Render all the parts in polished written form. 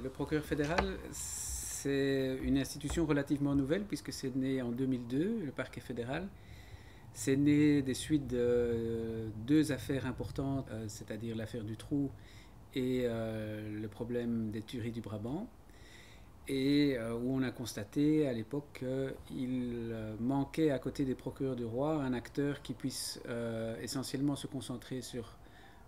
Le procureur fédéral, c'est une institution relativement nouvelle puisque c'est né en 2002, le parquet fédéral. C'est né des suites de deux affaires importantes, c'est-à-dire l'affaire du Trou et le problème des tueries du Brabant, et où on a constaté à l'époque qu'il manquait à côté des procureurs du roi un acteur qui puisse essentiellement se concentrer sur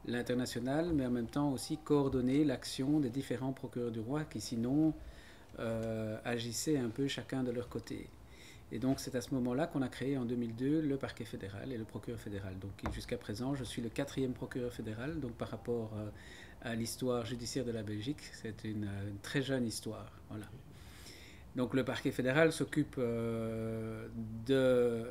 l'international, mais en même temps aussi coordonner l'action des différents procureurs du roi qui sinon agissaient un peu chacun de leur côté. Et donc c'est à ce moment-là qu'on a créé en 2002 le parquet fédéral et le procureur fédéral. Donc jusqu'à présent, je suis le 4e procureur fédéral. Donc par rapport à l'histoire judiciaire de la Belgique, c'est une très jeune histoire. Voilà. Donc le parquet fédéral s'occupe de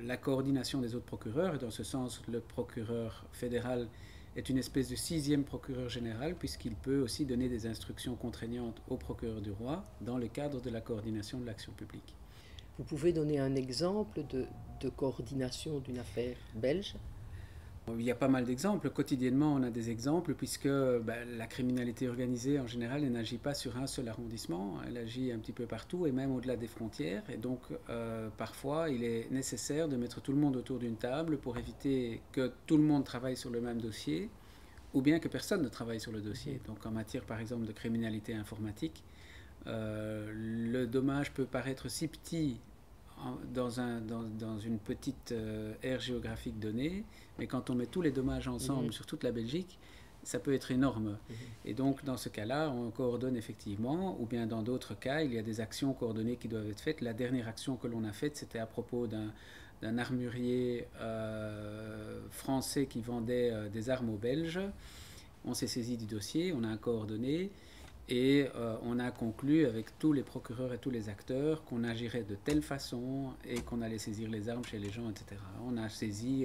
la coordination des autres procureurs. Et dans ce sens, le procureur fédéral est une espèce de 6e procureur général puisqu'il peut aussi donner des instructions contraignantes au procureur du roi dans le cadre de la coordination de l'action publique. Vous pouvez donner un exemple de coordination d'une affaire belge? Il y a pas mal d'exemples. Quotidiennement, on a des exemples puisque la criminalité organisée, en général, elle n'agit pas sur un seul arrondissement. Elle agit un petit peu partout et même au-delà des frontières. Et donc, parfois, il est nécessaire de mettre tout le monde autour d'une table pour éviter que tout le monde travaille sur le même dossier ou bien que personne ne travaille sur le dossier. Donc, en matière, par exemple, de criminalité informatique, le dommage peut paraître si petit dans une petite aire géographique donnée, mais quand on met tous les dommages ensemble sur toute la Belgique, ça peut être énorme. Et donc, dans ce cas-là, on coordonne effectivement, ou bien dans d'autres cas, il y a des actions coordonnées qui doivent être faites. La dernière action que l'on a faite, c'était à propos d'un armurier français qui vendait des armes aux Belges. On s'est saisi du dossier, on a coordonné, et on a conclu avec tous les procureurs et tous les acteurs qu'on agirait de telle façon et qu'on allait saisir les armes chez les gens, etc. On a saisi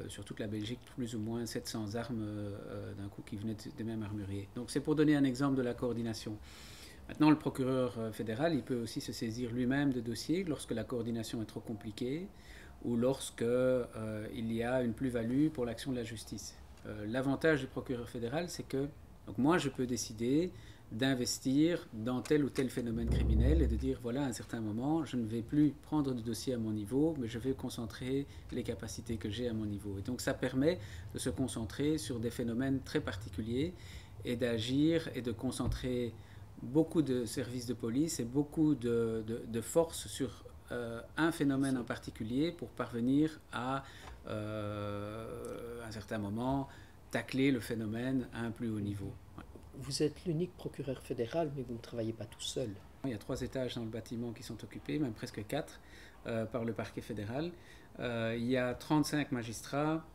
sur toute la Belgique plus ou moins 700 armes d'un coup qui venaient des mêmes armuriers. Donc c'est pour donner un exemple de la coordination. Maintenant, le procureur fédéral, il peut aussi se saisir lui-même de dossiers lorsque la coordination est trop compliquée ou lorsque il y a une plus-value pour l'action de la justice. L'avantage du procureur fédéral, c'est que donc moi, je peux décider d'investir dans tel ou tel phénomène criminel et de dire, voilà, à un certain moment, je ne vais plus prendre de dossier à mon niveau, mais je vais concentrer les capacités que j'ai à mon niveau. Et donc ça permet de se concentrer sur des phénomènes très particuliers et d'agir et de concentrer beaucoup de services de police et beaucoup de force sur un phénomène en particulier pour parvenir à un certain moment tacler le phénomène à un plus haut niveau. Vous êtes l'unique procureur fédéral, mais vous ne travaillez pas tout seul. Il y a 3 étages dans le bâtiment qui sont occupés, même presque 4, par le parquet fédéral. Il y a 35 magistrats,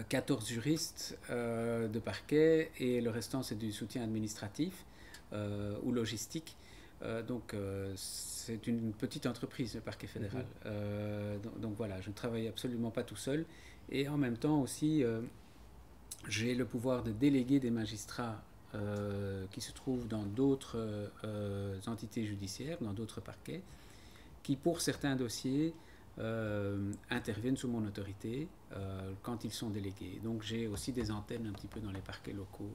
14 juristes de parquet, et le restant c'est du soutien administratif ou logistique. Donc c'est une petite entreprise, le parquet fédéral. Donc voilà, je ne travaille absolument pas tout seul. Et en même temps aussi, j'ai le pouvoir de déléguer des magistrats qui se trouvent dans d'autres entités judiciaires, dans d'autres parquets, qui pour certains dossiers interviennent sous mon autorité quand ils sont délégués. Donc j'ai aussi des antennes un petit peu dans les parquets locaux.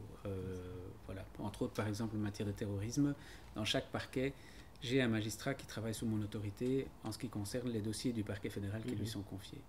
Voilà. Entre autres, par exemple, en matière de terrorisme, dans chaque parquet, j'ai un magistrat qui travaille sous mon autorité en ce qui concerne les dossiers du parquet fédéral qui lui sont confiés.